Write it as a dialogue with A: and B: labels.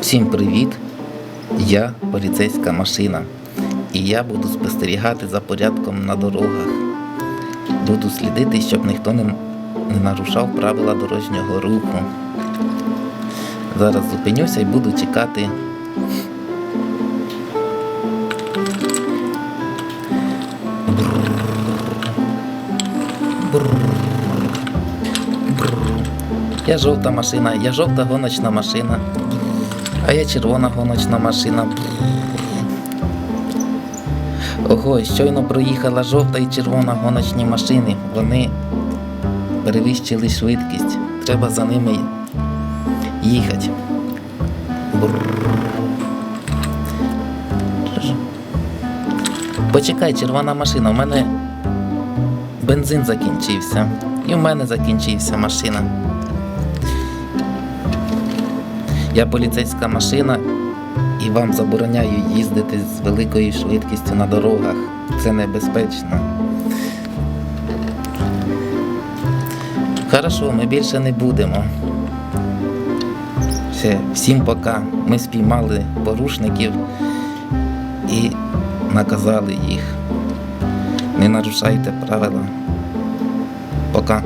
A: Всім привіт! Я поліцейська машина і я буду спостерігати за порядком на дорогах. Буду слідити, щоб ніхто не нарушав правила дорожнього руху. Зараз зупинюся і буду чекати. Я жовта машина, я жовта гоночна машина, а я червона гоночна машина. Ого, щойно проїхала жовта і червона гоночні машини. Вони перевищили швидкість. Треба за ними їхати. Почекай, червона машина, у мене бензин закінчився. І в мене закінчився машина. Я поліцейська машина і вам забороняю їздити з великою швидкістю на дорогах. Це небезпечно. Хорошо, ми більше не будемо. Все, всім пока. Ми спіймали порушників і наказали їх. Не нарушайте правила. Пока.